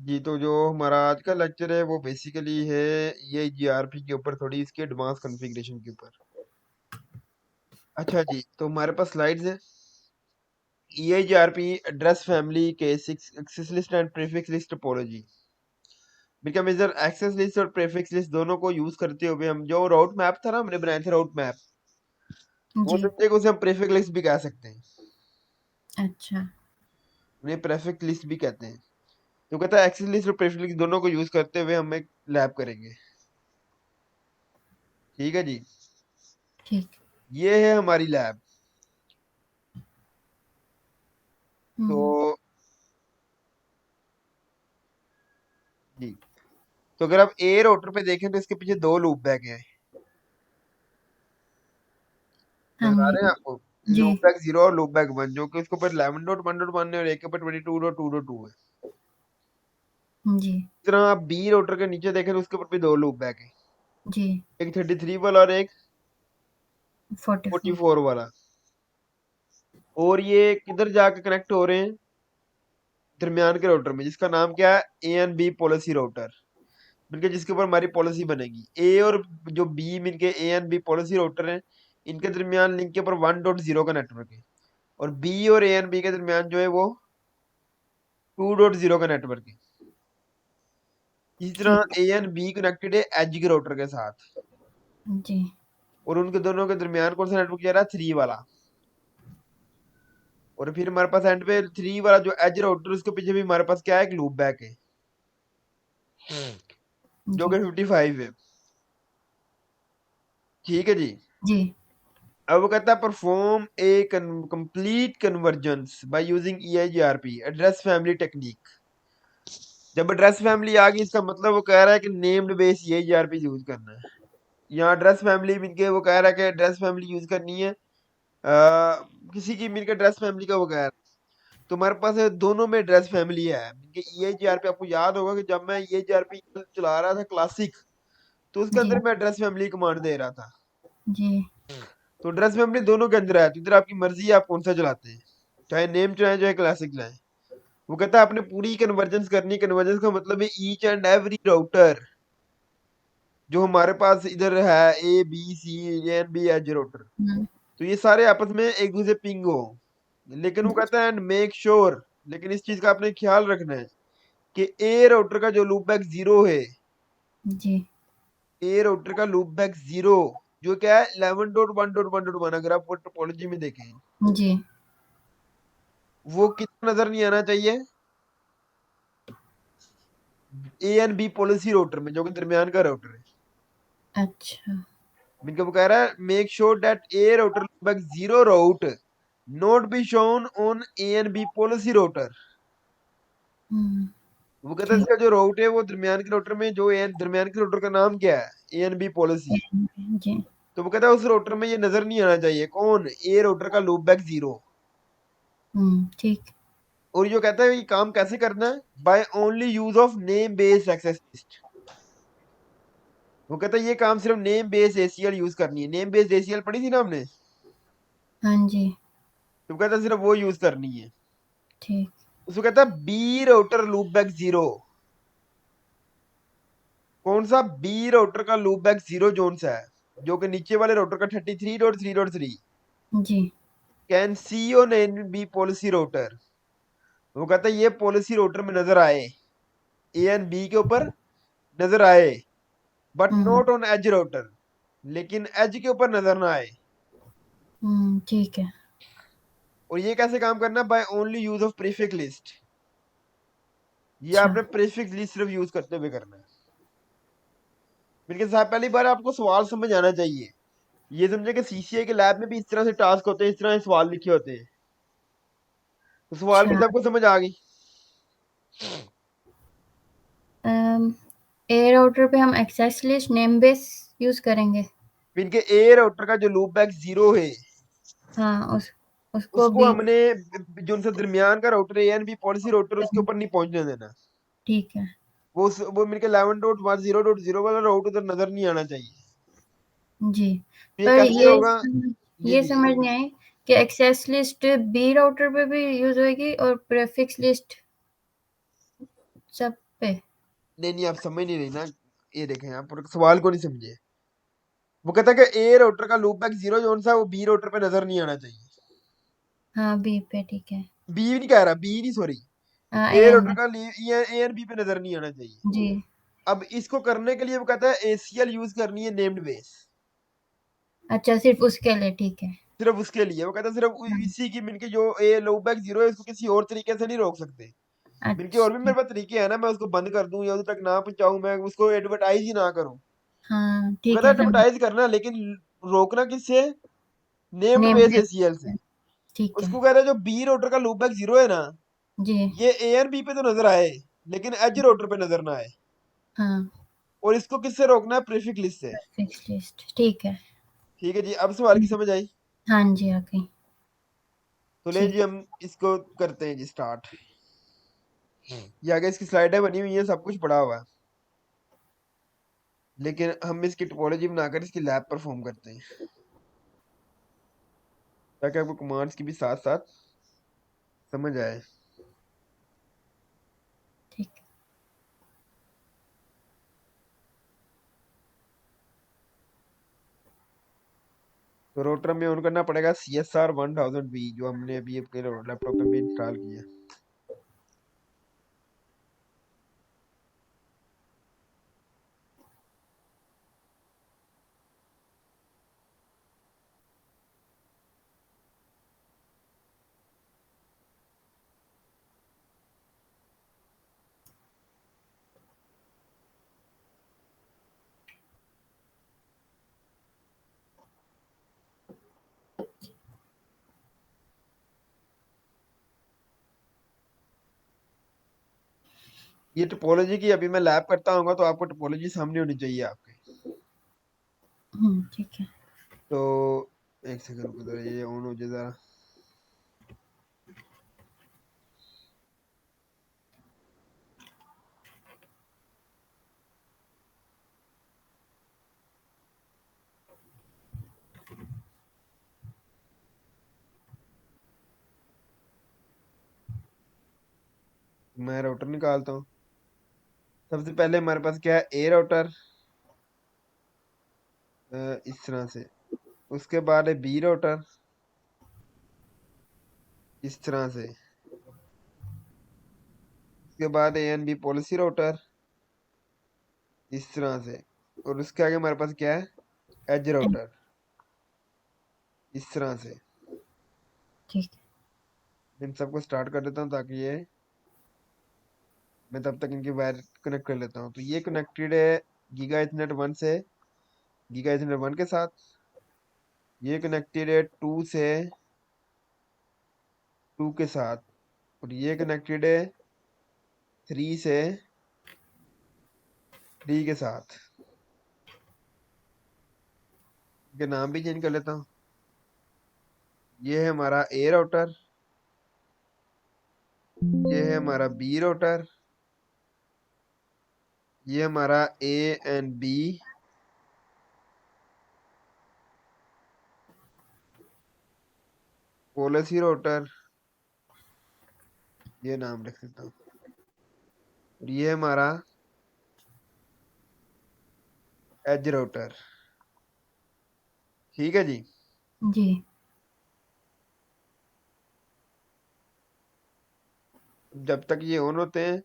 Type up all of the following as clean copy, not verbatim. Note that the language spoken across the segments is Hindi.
जी, तो जो हमारा आज का लेक्चर है वो बेसिकली है ये जीआरपी के ऊपर, थोड़ी इसके एडवांस कॉन्फ़िगरेशन के ऊपर। अच्छा जी, तो हमारे पास स्लाइड्स हैं। EIGRP एड्रेस फैमिली के 6 access list and prefix list topology. Become इधर एक्सेस लिस्ट और प्रीफिक्स लिस्ट दोनों को यूज करते हुए हम जो राउट मैप था ना, हमने बनाया था राउट मैप, वो जी। समझे उसे हम प्रीफिक्स लिस्ट भी कह सकते हैं, अच्छा। उन्हें प्रीफिक्स लिस्ट भी कहते हैं। तो कहता है एक्सेस लिस्ट और प्रीफिक्स लिस्ट दोनों को यूज करते हुए हम एक लैब करेंगे। ठीक है जी, ठीक। ये है हमारी लैब। हम्म। तो जी, तो अगर आप ए रोटर पे देखें तो इसके पीछे दो लूप बैक हैं, हाँ नजर आ रहे हैं आपको? जी। लूप बैक 0 और लूप बैक 1, जो कि उसके ऊपर 11.1.1 है और एक के ऊपर 22.2.2 है। जी। इस तरह आप बी रोटर के नीचे देखें तो उसके ऊपर भी दो लूप बैक है, जी। एक 33 वाला और एक 44। 44 वाला। और ये किधर जाके कनेक्ट हो रहे हैं? दरमियान के रोटर में, जिसका नाम क्या है? A and B policy router, मिलके जिसके ऊपर हमारी पॉलिसी बनेगी। ए और जो बी मिलके A and B policy router है, इनके दरमियान लिंक के ऊपर 1.0 का नेटवर्क है, और बी और ए एंड बी के दरमियान जो है वो 2.0 का नेटवर्क है। इसी तरह ठीक। ए एंड बी कनेक्टेड है एज के रोटर के साथ, जी। और उनके दोनों के दरमियान कौन सा नेटवर्क जा रहा है? 3 वाला। और फिर हमारे पास एंड पे 3 वाला जो एज राउटर, उसके पीछे भी हमारे पास क्या है? एक लूप बैक है जो जी। कि 55 है। ठीक है जी। जी। अब वो कहता है perform a complete convergence by using EIGRP address family technique. जब एड्रेस फैमिली आ गई, इसका मतलब वो कह रहा है कि नेम्ड बेस EIGRP यूज करना है। यहाँ एड्रेस फैमिली मिलके वो कह रहा है कि एड्रेस फैमिली यूज करनी है, किसी की मिलकर एड्रेस फैमिली का वो कह रहा है। तो हमारे पास दोनों में एड्रेस फैमिली है। मिलके EIGRP, आपको याद होगा कि जब मैं EIGRP चला रहा था क्लासिक, तो उसके जी। अंदर मैं एड्रेस फैमिली कमांड दे रहा था। जी। तो एड्रेस फैमिली दोनों के अंदर है, तो इधर आपकी मर्जी है आप कौन सा चलाते हैं, चाहे नेम चलाएं चाहे क्लासिक चलाएं। वो कहता है आपने पूरी कन्वर्जेंस करनी। कन्वर्जेंस का मतलब है ईच एंड एवरी राउटर जो हमारे पास इधर है, A B C A and B as router, hmm. तो ये सारे आपस में एक दूसरे पिंग हो। लेकिन वो कहता है एंड मेक श्योर, लेकिन इस चीज का आपने ख्याल रखना है कि ए राउटर का जो लूप बैक 0 है, जी। ए राउटर का लूप बैक 0 जो क्या है 11.1.1.1, अगर आप वो टोपोलॉजी में देखें, जी। वो कितना नजर नहीं आना चाहिए? A and B policy router में, जो कि दरमियान का राउटर है। अच्छा। इनका वो कह रहा है make sure that A router loopback 0 route not be shown on A and B policy router. Hmm. वो कहता है ठीक। इसका जो राउट है वो दरमियान के राउटर में, जो दरमियान के राउटर का नाम क्या है? A and B policy. जी। तो वो कहता है उस राउटर में ये नजर नहीं आना चाहिए, कौन? ए राउटर का लूपबैक 0। ठीक। और ये कहता है ये काम कैसे करना है? By only use of name based access list. वो कहता है ये काम सिर्फ नेम बेस्ड ACL यूज करनी है। नेम बेस्ड ACL पढ़ी थी ना हमने, हाँ जी। तो वो कहता है सिर्फ वो यूज करनी है। ठीक। उसको कहता है बी राउटर लूपबैक 0। कौन सा? बी राउटर का लूपबैक 0 जोन सा है, जो कि नीचे वाले राउटर का 33.3.3 जी। Can see on an B policy router. वो कहता है ये पॉलिसी राउटर में नजर आए, ए एंड बी के ऊपर नजर आए, but hmm. Not on edge router, लेकिन एज के ऊपर नजर ना आए। ठीक है। और ये कैसे काम करना? By only use of prefix list. ये अच्छा। आपने प्रीफिक्स लिस्ट सिर्फ यूज करते हुए करना है। बिल्कुल साहब, पहली बार आपको सवाल समझ आना चाहिए। ये समझे कि CCI के लैब में भी इस तरह से टास्क होते हैं, इस तरह से सवाल लिखे होते हैं। तो सवाल की अच्छा। सबको समझ आ गई? ए राउटर पे हम access list name base use करेंगे। फिर इनके ए राउटर का जो लूप बैक 0 है, हाँ, उसको उसको भी। हमने जो उनसे दरमियान का राउटर है एन बी पॉलिसी राउटर, उसके ऊपर नहीं पहुंचने देना। ठीक है। वो मिलके 11.0.0 वाला राउट उधर नजर नहीं आना चाहिए। जी। तो ये पर कैसे होगा? जी ये जी, समझ नहीं आई कि एक्सेस लिस्ट बी राउटर पे भी यूज होगी और प्रीफिक्स लिस्ट सब पे। नहीं नहीं, आप समझ नहीं रही ना। ये देखें, आप सवाल को नहीं समझे। वो कहता है कि ए राउटर का लूप बैक जीरो जोन सा वो बी राउटर पे नजर नहीं आना चाहिए। हाँ, बी पे ठीक है। बी नहीं कह रहा, बी नहीं, सॉरी। हाँ, ए ए एंड राउटर बी। का ए एंड बी पे नजर नहीं आना चाहिए। जी। अब इसको करने के लिए वो कहता है एसीएल यूज करनी है, नेम्ड बेस। अच्छा, सिर्फ उसके लिए, ठीक है। सिर्फ उसके लिए वो कहता है, सिर्फ हाँ। इसी की मिनके जो ए लूप बैक जीरो है इसको किसी और तरीके से नहीं रोक सकते। मिनके और भी अच्छा। मेरे पास तरीके हैं ना, मैं उसको बंद कर दूं या उधर तक ना पहुंचाऊं, मैं उसको एडवर्टाइज ही ना करूं। हाँ, वो ठीक कहता है है, समझ। एडवर्टाइज करना, लेकिन रोकना किससे? नेम्ड नेम बेस पे। एसीएल से। ठीक है। उसको कह रहा है जो बी राउटर का लूप बैक जीरो है ना, जी। ये ए एंड बी पे तो नजर आए, लेकिन एज राउटर पे नजर ना आए। हाँ। और इसको किससे रोकना है? प्रीफिक्स लिस्ट से। फिक्स लिस्ट, ठीक है। ठीक है जी, अब सवाल की समझ आई? हाँ जी, आ गई। तो ले ठीक। जी, हम इसको करते हैं जी स्टार्ट। ये आगे इसकी स्लाइडें बनी हुई हैं, सब कुछ पड़ा हुआ है, लेकिन हम इसकी टोपोलॉजी बनाकर इसकी लैब परफॉर्म करते हैं, ताकि आपको कमांड्स की भी साथ साथ समझ आए। ठीक। तो रोटर में ऑन करना पड़ेगा CSR 1000V, जो हमने अभी अपने लैपटॉप में भी इंस्टॉल किया। ये टोपोलॉजी की अभी मैं लैब करता हूँ, तो आपको टोपोलॉजी सामने होनी चाहिए आपके। ठीक है। तो एक सेकंड रुको जरा, ये ऑन हो जाए जरा। मैं राउटर निकालता हूँ। सबसे पहले हमारे पास क्या है? ए राउटर, इस तरह से। उसके बाद है बी राउटर, इस तरह से। उसके बाद A N B policy router, इस तरह से। और उसके आगे हमारे पास क्या है? एज राउटर, इस तरह से। ठीक है। इन सबको स्टार्ट कर देता हूँ, ताकि ये मैं तब तक इनकी वायर कनेक्ट कर लेता हूँ। तो ये कनेक्टेड है गीगा इथरनेट 1 से गीगा इथरनेट 1 के साथ। ये कनेक्टेड है 2 से 2 के साथ। और ये कनेक्टेड है 3 से 3 के साथ। इनके नाम भी चेंज कर लेता हूँ। ये है हमारा ए राउटर, ये है हमारा बी राउटर, ये हमारा A and B policy router, ये नाम रख देता हूँ। और ये हमारा एज राउटर। ठीक है जी। जी। जब तक ये ऑन होते हैं,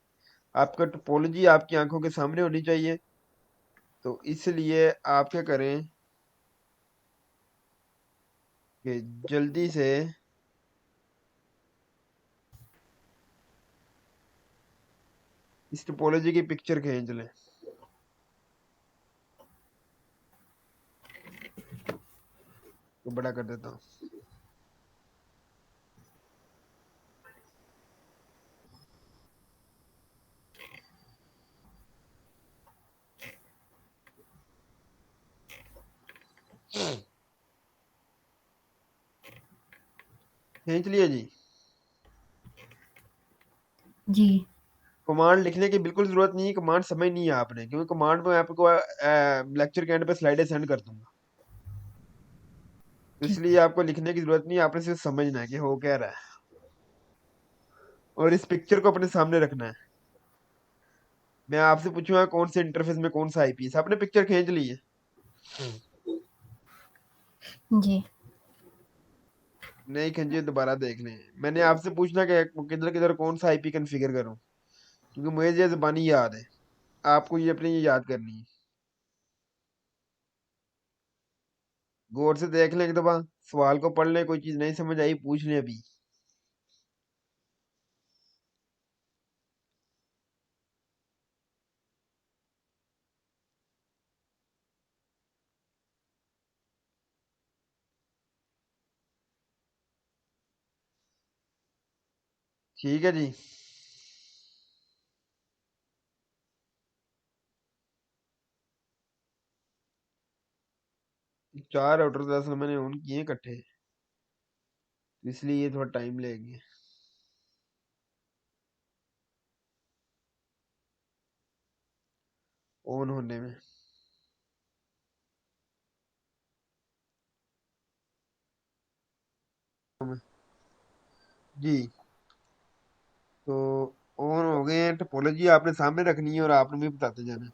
आपका टोपोलॉजी आपकी आंखों के सामने होनी चाहिए। तो इसलिए आप क्या करें कि जल्दी से इस टोपोलॉजी की पिक्चर खींच लें। तो बड़ा कर देता हूँ। खींच लिया जी। जी। कमांड लिखने की बिल्कुल जरूरत नहीं है, कमांड समझ नहीं है आपने, क्योंकि कमांड में आपको लेक्चर के एंड पे स्लाइडें सेंड कर दूंगा। तो ठीक। इसलिए आपको लिखने की जरूरत नहीं है, आपने सिर्फ समझना है कि हो क्या रहा है, और इस पिक्चर को अपने सामने रखना है। मैं आपसे पूछूंगा कौन से इंटरफेस में कौन सा आईपी है। आपने पिक्चर खींच ली है? जी। नहीं खींची, दोबारा देख लें। मैंने आपसे पूछना कि किधर किधर कौन सा आईपी कॉन्फ़िगर करूं, क्योंकि मुझे ये ज़बानी याद है। आपको ये अपनी ये याद करनी है। गौर से देख लें एक दफा, सवाल को पढ़ लें, कोई चीज नहीं समझ आई पूछ लें अभी। ठीक है जी। 4 राउटर दरअसल मैंने ऑन किए इकट्ठे, तो इसलिए ये थोड़ा टाइम लेंगे ऑन होने में। जी, तो ऑन हो गए हैं। टोपोलॉजी आपने सामने रखनी है और आपने भी बताते जाना है।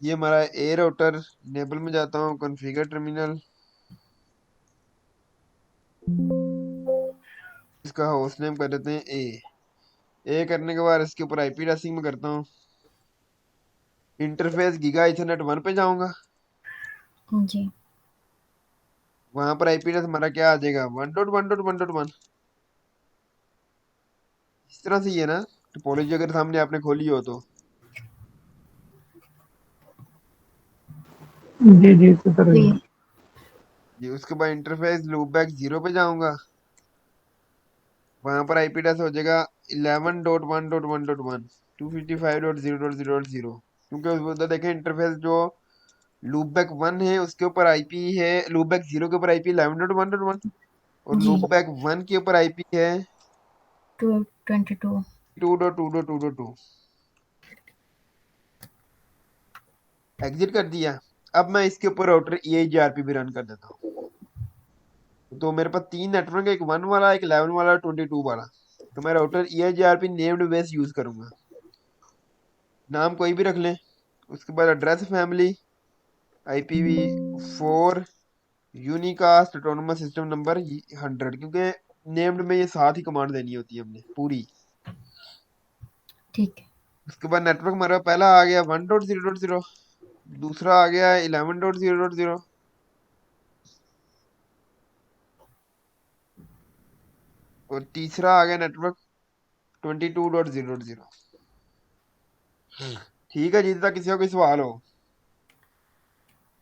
ये हमारा ए राउटर, इनेबल में जाता हूँ, कॉन्फ़िगर टर्मिनल, इसका होस्ट नेम कर देते हैं ए करने के बाद इसके ऊपर आईपी एड्रेसिंग में करता हूँ। इंटरफेस गीगा इथरनेट 1 पे जाऊंगा, जी। वहां पर आईपी एड्रेस हमारा क्या आ जाएगा, 1.1.1.1। इस तरह से ही है ना टोपोलॉजी, अगर सामने आपने खोली हो तो। जी जी इसी तरह ही जी। है। जी, उसके बाद इंटरफेस लूपबैक 0 पे जाऊंगा, वहां पर आईपी एड्रेस हो जाएगा 11.1.1.1, 255.0.0.0। क्योंकि उधर देखें इंटरफेस जो लूपबैक 1 है उसके ऊपर आईपी है, लूपबैक 0 के ऊपर आईपी 11.1.1, और जी। लूपबैक 1 के ऊपर आईपी है 222। 2.2.2.2। एग्जिट कर दिया। अब मैं इसके ऊपर राउटर EIGRP भी रन कर देता हूँ। तो मेरे पास 3 नेटवर्क है, एक 1 वाला, एक 11 वाला, 22 वाला। तो मैं router EIGRP named base use करूंगा, नाम कोई भी रख लें। उसके बाद address family, IPv4, unicast autonomous system number 100, क्योंकि नेम्ड में ये साथ ही कमांड देनी होती है हमने पूरी। ठीक है। उसके बाद नेटवर्क हमारा पहला आ गया 1.0.0, दूसरा आ गया 11.0.0, और तीसरा आ गया नेटवर्क 22.0.0। ठीक है जी, तक किसी का कोई सवाल हो?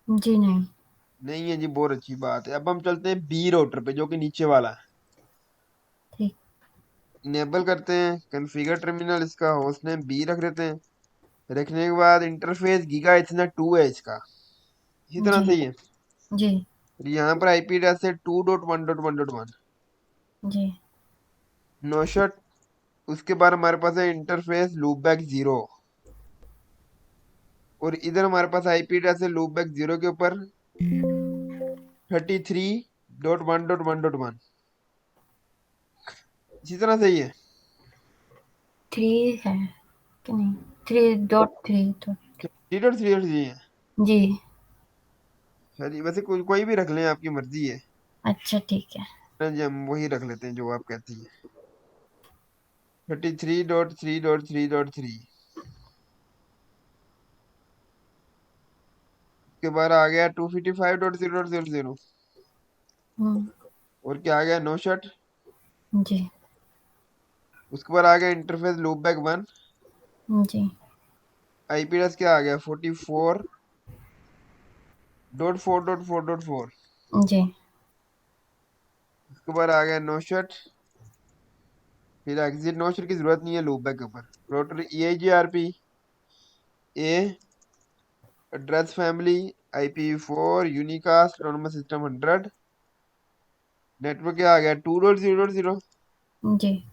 जी नहीं। नहीं है जी, बहुत अच्छी बात है। अब हम चलते हैं बी राउटर पे, जो कि नीचे वाला है। ठीक। इनेबल करते हैं कॉन्फ़िगर टर्मिनल, इसका होस्ट नेम बी रख देते हैं। रखने के बाद इंटरफेस गीगा इथरनेट 2 है इसका, इसी तरह जी। से ही है। जी। और यहाँ पर आईपी एड्रेस है 2.1.1.1, जी। नौशट। उसके बाद हमारे पास है इंटरफेस लूपबैक 0, और इधर हमारे पास आईपी एड्रेस है लूपबैक 0 के ऊपर 33.1.1.1। इसी तरह से ही है। 3 है कि नहीं? 3.3 तो। 3.3 है। जी। चलिए, वैसे कोई भी रख लें, आपकी मर्जी है अच्छा ठीक है। ना जी, हम वही रख लेते हैं जो आप कहती हैं। 33.3.3.3। उसके बाद आ गया 255.0.0.0, हुँ। और क्या आ गया, नो शट। जी। उसके बाद आ गया इंटरफेस लूपबैक 1, जी। आईपी एड्रेस क्या आ गया, 44.4.4.4। जी। उसके बाद आ गया नो शट, फिर एग्जिट। नो शट की जरूरत नहीं है लूपबैक के ऊपर। Router EIGRP A, address family, IPv4, unicast autonomous system 100। Network क्या आ गया, 2.0.0। जी।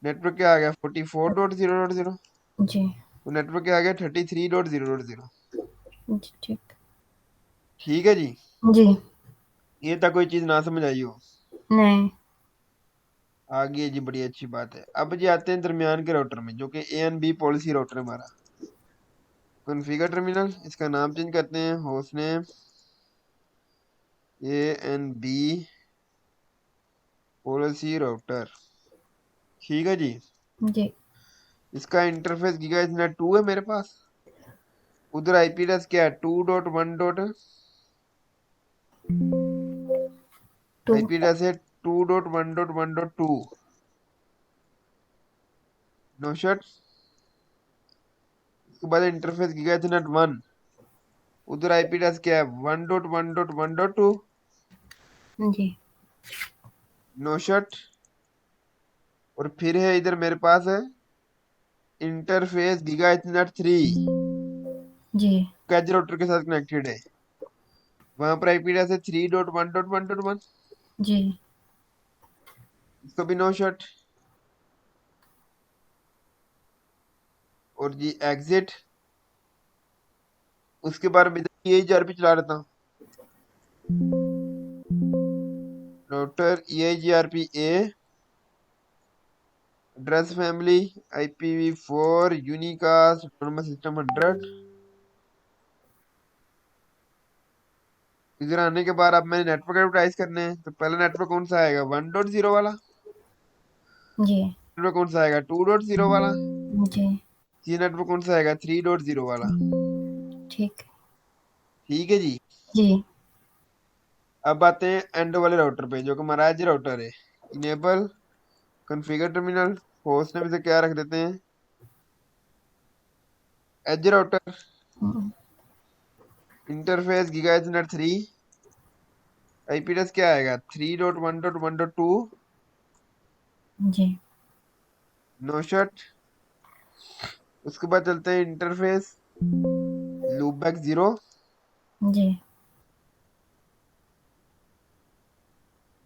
नेटवर्क क्या आ गया, 44.0.0। जी। तो नेटवर्क क्या आ गया, 33.0.0। जी। ठीक। ठीक है जी। जी। ये तक कोई चीज ना समझ आई हो? नहीं। आगे जी, बड़ी अच्छी बात है। अब जी आते हैं दरमियान के राउटर में, जो कि A and B policy router है हमारा। कॉन्फ़िगर टर्मिनल, इसका नाम चेंज करते हैं, host name ANB policy router. ठीक है जी। जी इसका इंटरफेस गीगा इथरनेट 2 है मेरे पास। उधर आईपी एड्रेस क्या है, 2.1 डॉट, टू। आईपी एड्रेस है 2.1.1.2। No shut. उसके बाद इंटरफेस गीगा इथरनेट 1, उधर आईपी एड्रेस क्या है, 1.1.1.2। जी नो शट। और फिर है इधर मेरे पास है इंटरफेस गीगा इथरनेट 3, जी कैच राउटर के साथ कनेक्टेड है। वहां पर आईपी एड्रेस है 3.1.1.1। जी इसको भी नो शट। और जी एग्जिट। उसके बाद मैं यही जीआरपी चला लेता हूँ, router EIGRP A, address family IPv4 unicast autonomous system 100। इधर आने के बाद अब मैंने नेटवर्क एडवर्टाइज करने हैं, तो पहला नेटवर्क कौन सा आएगा, 1.0 वाला। जी नेटवर्क कौन सा आएगा, 2.0 वाला। जी ये नेटवर्क कौन सा आएगा, 3.0 वाला। ठीक। ठीक है जी। जी अब आते हैं एंड वाले राउटर पे, जो कि हमारा एज राउटर है। Enable configure terminal, host name इसे क्या रख देते हैं, edge router. Interface giga ethernet 3, IP address क्या आएगा, 3.1.1.2। जी नो शट। उसके बाद चलते हैं इंटरफेस लूपबैक 0। जी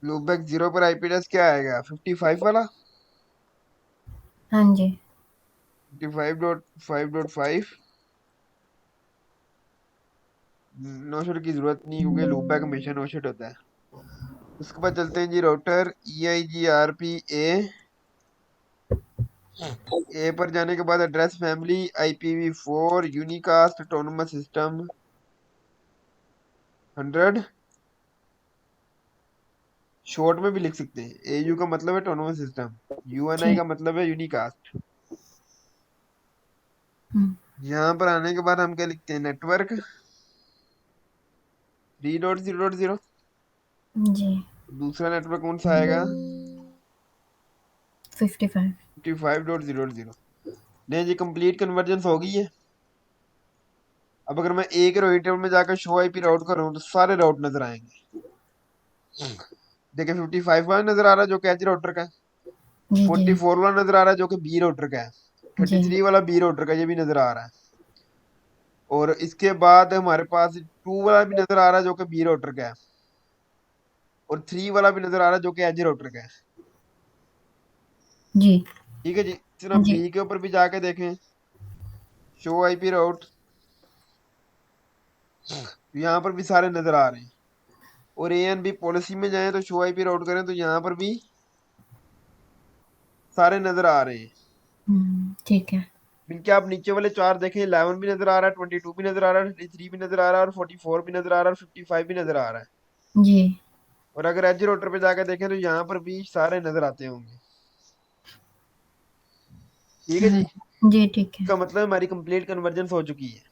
लूपबैक 0 पर आईपी एड्रेस क्या आएगा, 55 वाला। हाँ जी 55.5.5। नो शट की जरूरत नहीं, क्योंकि लूपबैक हमेशा नो शट होता है। उसके बाद चलते हैं जी राउटर EIGRP A पर जाने के बाद address family IPv4 unicast autonomous system 100। Short में भी लिख सकते हैं, AU का मतलब है ऑटोनमस सिस्टम, UNI ठीक। का मतलब है यूनिकास्ट। हम्म, यहाँ पर आने के बाद हम क्या लिखते हैं, नेटवर्क 3.0.0। जी दूसरा नेटवर्क कौन सा आएगा, 55। 55.0.0। नहीं जी, कंप्लीट कन्वर्जेंस हो गई है। अब अगर मैं एक रो टेबल में जाकर शो आईपी राउट कर रहा हूँ, तो सारे राउट नजर आएंगे। देखिए 55 वाला नजर आ रहा है, जो कि एच राउटर का है। जी जी 44 वाला नजर आ रहा है, जो कि बी राउटर का है। जी 33 वाला बी राउटर का, ये भी नजर आ रहा है। और इसके बाद हमारे पास 2 वाला भी नजर आ रहा है, जो कि बी राउटर का है। और 3 वाला भी नजर आ रहा है, जो कि एच राउटर का है। जी ठीक है जी। फिर हम जी बी के ऊपर भी जाके देखें, शो आईपी राउट, यहाँ पर भी सारे नजर आ रहे हैं। और ANB पॉलिसी में जाएं तो शो आईपी राउट करें, तो यहाँ पर भी सारे नजर आ रहे हैं। ठीक है। इनके आप नीचे वाले चार देखें, 11 भी नजर आ रहा है, 22 भी नजर आ रहा है, 23 भी नजर आ रहा है, और 44 भी नजर आ रहा है, और 55 भी नजर आ रहा है। जी और अगर एज रोटर पे जाकर देखें, तो यहाँ पर भी सारे नजर आते होंगे। ठीक है हाँ, जी। जी ठीक है। इसका मतलब हमारी कंप्लीट कन्वर्जेंस हो चुकी है।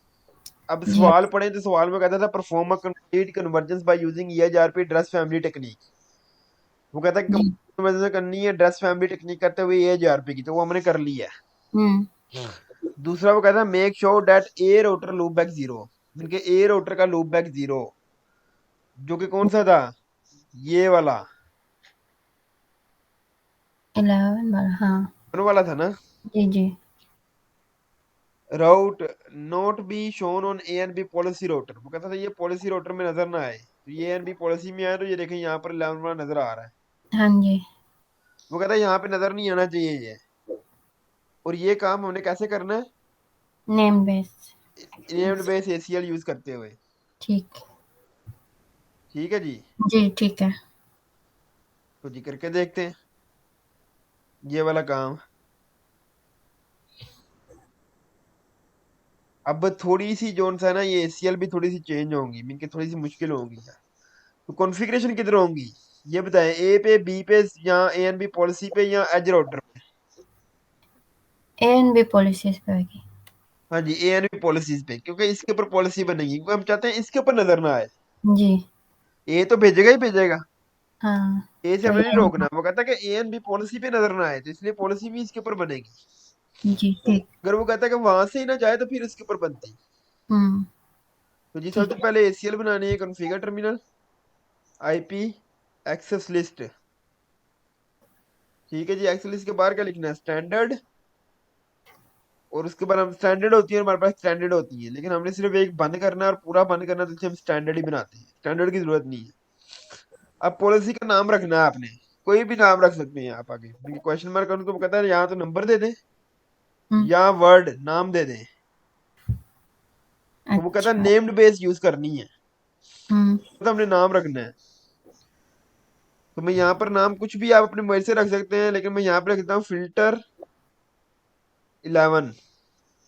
अब जी सवाल पढ़े तो सवाल में कहता था perform a complete convergence by using EIGRP dress family technique. वो कहता है कि जी कन्वर्जेंस करनी है ड्रेस फैमिली टेक्निक करते हुए EIGRP की, तो वो हमने कर ली है। हम्म दूसरा वो कहता है make sure that A router loop back 0, इनके ए राउटर का लूप बैक 0, जो कि कौन सा था, ये वाला 11 वाला हाँ। दोनों वाला था ना। जी जी route not be shown on ANB policy router, वो कहता था ये पॉलिसी राउटर में नजर ना आए, तो ये ANB पॉलिसी में आए, तो ये देखें यहाँ पर 11 वाला नजर आ रहा है। हाँ जी वो कहता है यहाँ पे नजर नहीं आना चाहिए ये। और ये काम हमने कैसे करना है, name base. Named base ACL use करते हुए। ठीक। ठीक है जी। जी ठीक है। तो जी करके देखते हैं ये वाला काम। अब थोड़ी सी जोन सा है ना, ये एसीएल भी थोड़ी सी चेंज होंगी, मीन की थोड़ी सी मुश्किल होंगी यार। तो कॉन्फ़िगरेशन किधर होंगी ये बताएं, ए पे, बी पे, या ए एंड बी पॉलिसी पे, या एज राउटर पे? ए एंड बी पॉलिसीज पे होगी। हाँ जी, ए एंड बी पॉलिसीज पे, क्योंकि इसके ऊपर पॉलिसी बनेगी, क्योंकि हम चाहते हैं इसके ऊपर नजर ना आए। जी। ए तो भेजेगा ही भेजेगा, हाँ। ए से तो हमने नहीं ये रोकना, वो कहता है कि ए एंड बी पॉलिसी पे नजर ना आए, तो इसलिए पॉलिसी भी इसके ऊपर बनेगी। जी ठीक। अगर वो कहता है कि वहां से ही ना जाए तो फिर इसके ऊपर बनती। हम्म। तो जी ठीक सबसे है। पहले एसीएल बनानी है, configure terminal, IP, access list. ठीक है जी, एक्सेस लिस्ट के बाहर क्या लिखना है, स्टैंडर्ड। और उसके बाद हम स्टैंडर्ड होती है, हमारे पास स्टैंडर्ड होती है, लेकिन हमने सिर्फ एक बंद करना है और पूरा बंद करना है, तो इसलिए हम स्टैंडर्ड ही बनाते हैं, स्टैंडर्ड की जरूरत नहीं है। अब पॉलिसी का नाम रखना है आपने, कोई भी नाम रख सकते हैं आप आगे, क्वेश्चन मार्क करूँ तो वो कहता है यहाँ तो नंबर दे दें हम्म। या वर्ड नाम दे दें। तो वो कहता है अच्छा। नेम्ड बेस यूज करनी है, हम्म। तो हमने नाम रखना है। तो मैं यहाँ पर नाम कुछ भी आप अपने मर्जी से रख सकते हैं, लेकिन मैं यहाँ पे रखता हूँ फिल्टर 11,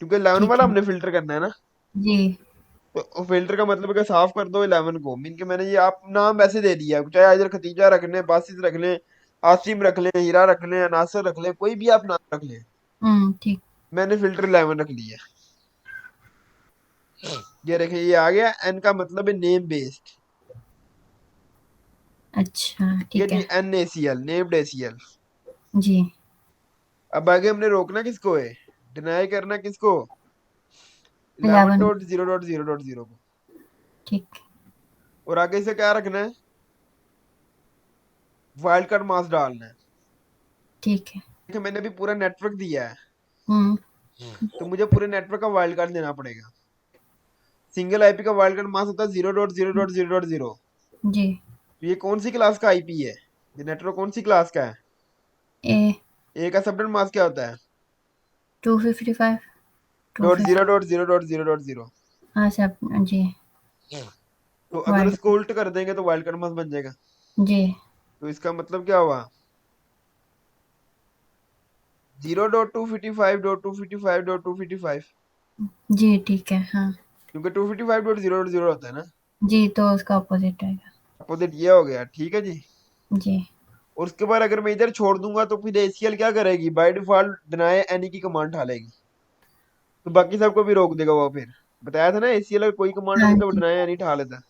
क्योंकि 11 ठीक वाला है। हमने फिल्टर करना है ना। जी। तो फिल्टर का मतलब है कि साफ कर दो 11 को, मीन के मैंने ये आप नाम वैसे दे दिया, चाहे इधर खतीजा रख लें, बासित रख लें, आसिम रख लें, हीरा रख लें, नासिर रख लें, कोई भी आप नाम रख लें। ठीक। मैंने फिल्टर 11 रख लिया। ये देखें, ये आ गया, एन का मतलब है नेम बेस्ड। अच्छा ठीक है ठीक जी, है। An A C L, named A C L. जी। अब आगे हमने रोकना किसको है, डिनाई करना किसको, 11 11। Dot zero dot zero dot zero को। ठीक। और आगे से क्या रखना है, वाइल्ड कार्ड मास्क डालना है। ठीक है। देखिए मैंने अभी पूरा नेटवर्क दिया है, हम्म। तो मुझे पूरे नेटवर्क का वाइल्ड कार्ड देना पड़ेगा। सिंगल आईपी का वाइल्ड कार्ड मास्क होता है 0.0.0.0। जी। तो ये कौन सी क्लास का आईपी है, ये नेटवर्क कौन सी क्लास का है? ए ए का सबनेट मास्क क्या होता है, 255। To dot zero fifty dot zero dot zero dot zero. हाँ सब। जी। तो अगर वाइल्ड। उसको उल्ट कर देंगे तो वाइल्ड कार्ड मास्क बन जाएगा। जी। तो इसका मतलब क्या हुआ, 0.255.255.255। जी ठीक है। हाँ। क्योंकि 255.0.0 होता है ना, जी तो उसका अपोजिट रहेगा। अपोजिट ये हो गया, ठीक है जी। जी। और उसके बाद अगर मैं इधर छोड़ दूंगा तो फिर एसीएल क्या करेगी, बाय डिफॉल्ट डिनाई एनी की कमांड ढालेगी, तो बाकी सबको भी रोक देगा वो। फिर बताया था ना, एसीएल अगर कोई कमांड हाँ होती तो वो जी। डिनाई एनी ढा लेता।